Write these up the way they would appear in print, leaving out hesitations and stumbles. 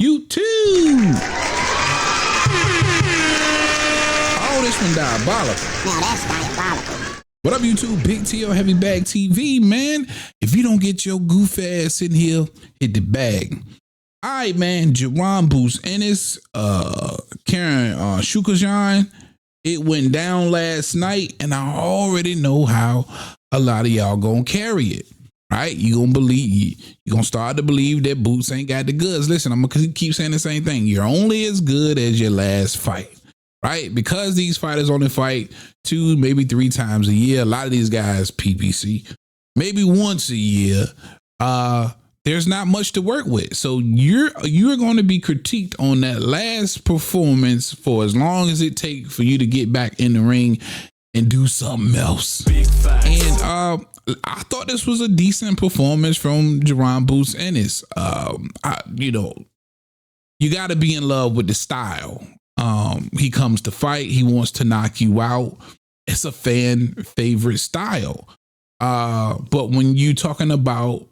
YouTube. Oh, this one diabolical. Now that's diabolical. What up, YouTube? Big T or Heavy Bag TV, man. If you don't get your goof ass in here, hit the bag. All right, man. Jerron Boots Ennis, Karen Chukhadzhian. It went down last night, and I already know how a lot of y'all gonna carry it. Right? You gonna start to believe that Boots ain't got the goods. Listen, I'm gonna keep saying the same thing. You're only as good as your last fight. Right? Because these fighters only fight 2, maybe 3 times a year. A lot of these guys PPC, maybe once a year. There's not much to work with. So you're going to be critiqued on that last performance for as long as it takes for you to get back in the ring and do something else. And I thought this was a decent performance from Jerron Boots Ennis. You got to be in love with the style. He comes to fight. He wants to knock you out. It's a fan favorite style. But when you talking about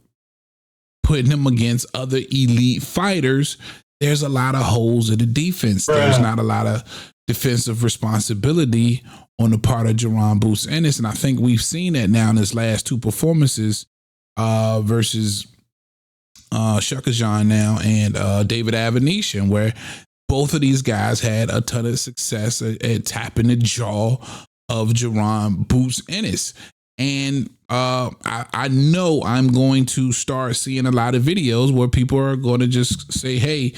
putting him against other elite fighters, there's a lot of holes in the defense. There's not a lot of defensive responsibility on the part of Jerron Boots Ennis. And I think we've seen that now in his last 2 performances versus Chukhadzhian now and David Avenetian, where both of these guys had a ton of success at tapping the jaw of Jerron Boots Ennis. And I know I'm going to start seeing a lot of videos where people are going to just say, hey,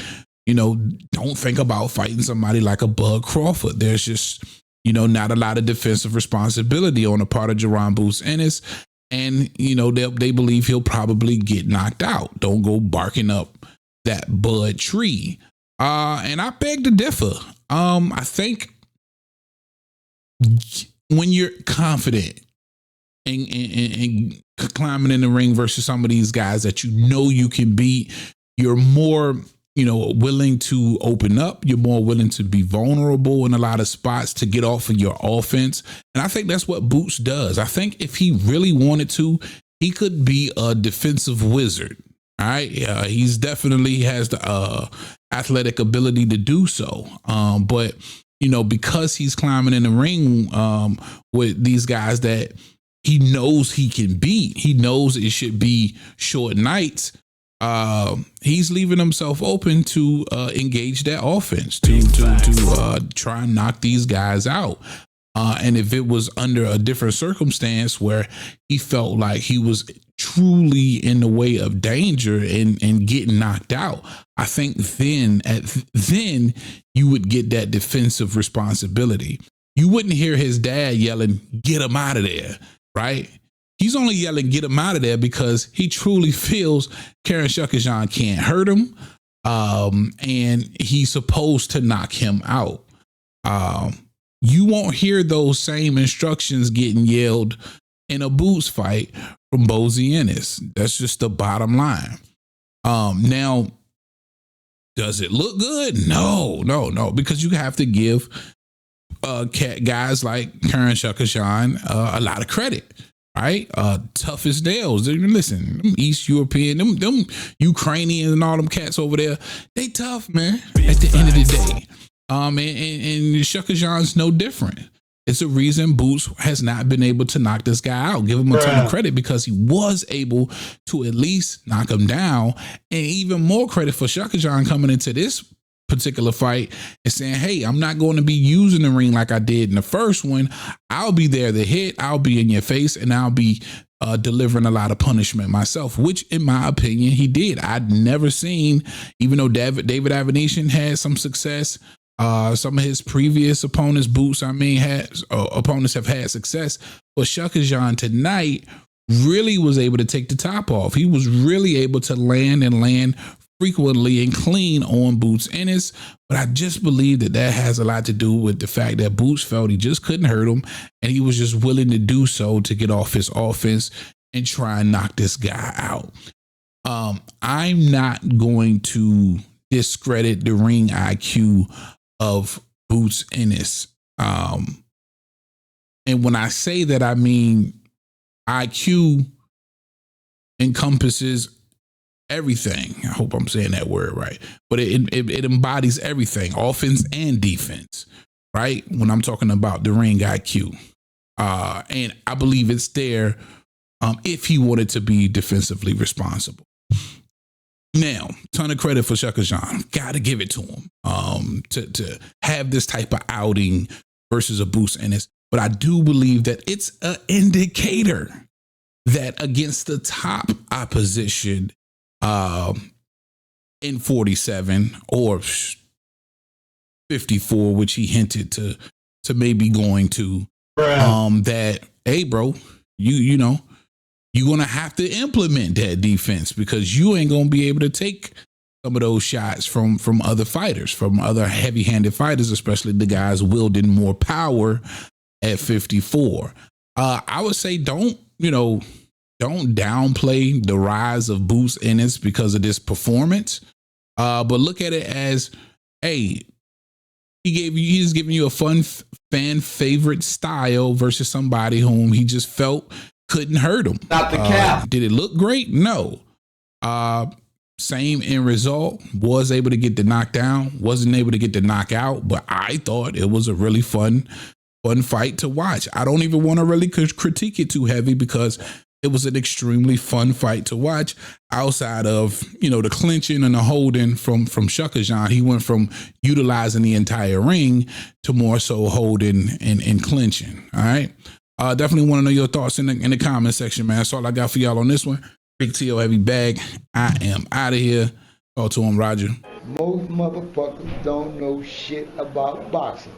don't think about fighting somebody like a Bud Crawford. There's just, not a lot of defensive responsibility on the part of Jerron Boots Ennis. And, they believe he'll probably get knocked out. Don't go barking up that Bud tree. And I beg to differ. I think when you're confident and climbing in the ring versus some of these guys that you can beat, you're more willing to open up. You're more willing to be vulnerable in a lot of spots to get off of your offense. And I think that's what Boots does. I think if he really wanted to, he could be a defensive wizard. All right. He's definitely has the athletic ability to do so. But because he's climbing in the ring with these guys that he knows he can beat, he knows it should be short nights. He's leaving himself open to engage that offense to try and knock these guys out. And if it was under a different circumstance where he felt like he was truly in the way of danger and getting knocked out, I think then you would get that defensive responsibility. You wouldn't hear his dad yelling, "Get him out of there," right? He's only yelling, "Get him out of there," because he truly feels Karen Chukhadzhian can't hurt him, and he's supposed to knock him out. You won't hear those same instructions getting yelled in a Boots fight from Bozy Ennis. That's just the bottom line. Now, does it look good? No, because you have to give guys like Karen Chukhadzhian a lot of credit. Right? Tough as nails. Listen, them East European, them Ukrainians and all them cats over there, they tough, man, at the end of the day. And Chukhadzhian's no different. It's a reason Boots has not been able to knock this guy out. Give him a ton of credit because he was able to at least knock him down. And even more credit for Chukhadzhian coming into this particular fight and saying, hey, I'm not going to be using the ring like I did in the first one. I'll be there to hit, I'll be in your face, and I'll be delivering a lot of punishment myself, which in my opinion he did. I'd never seen, even though David Avenetian had some success, some of his previous opponents, opponents have had success, but Chukhadzhian tonight really was able to take the top off. He was really able to land frequently and clean on Boots Ennis, but I just believe that has a lot to do with the fact that Boots felt he just couldn't hurt him, and he was just willing to do so to get off his offense and try and knock this guy out. I'm not going to discredit the ring IQ of Boots Ennis. And when I say that, I mean IQ encompasses everything. I hope I'm saying that word right, but it embodies everything, offense and defense, right? When I'm talking about the ring IQ, and I believe it's there if he wanted to be defensively responsible. Now, ton of credit for Chukhadzhian. Got to give it to him to have this type of outing versus a Boost Ennis. But I do believe that it's an indicator that against the top opposition in 47 or 54, which he hinted to maybe going to, that, hey, bro, you know, you're going to have to implement that defense because you ain't going to be able to take some of those shots from other fighters, from other heavy-handed fighters, especially the guys wielding more power at 54. I would say don't downplay the rise of Boost Ennis because of this performance. But look at it as, hey, he's giving you a fun fan favorite style versus somebody whom he just felt couldn't hurt him. Not the cap. Did it look great? No. Same end result. Was able to get the knockdown. Wasn't able to get the knockout. But I thought it was a really fun fight to watch. I don't even want to really critique it too heavy because it was an extremely fun fight to watch. Outside of, you know, the clinching and the holding from Chukhadzhian, he went from utilizing the entire ring to more so holding and clinching. All right. Definitely want to know your thoughts in the comment section, man. That's all I got for y'all on this one. Big T.O. Heavy Bag. I am out of here. Talk to him, Roger. Most motherfuckers don't know shit about boxing.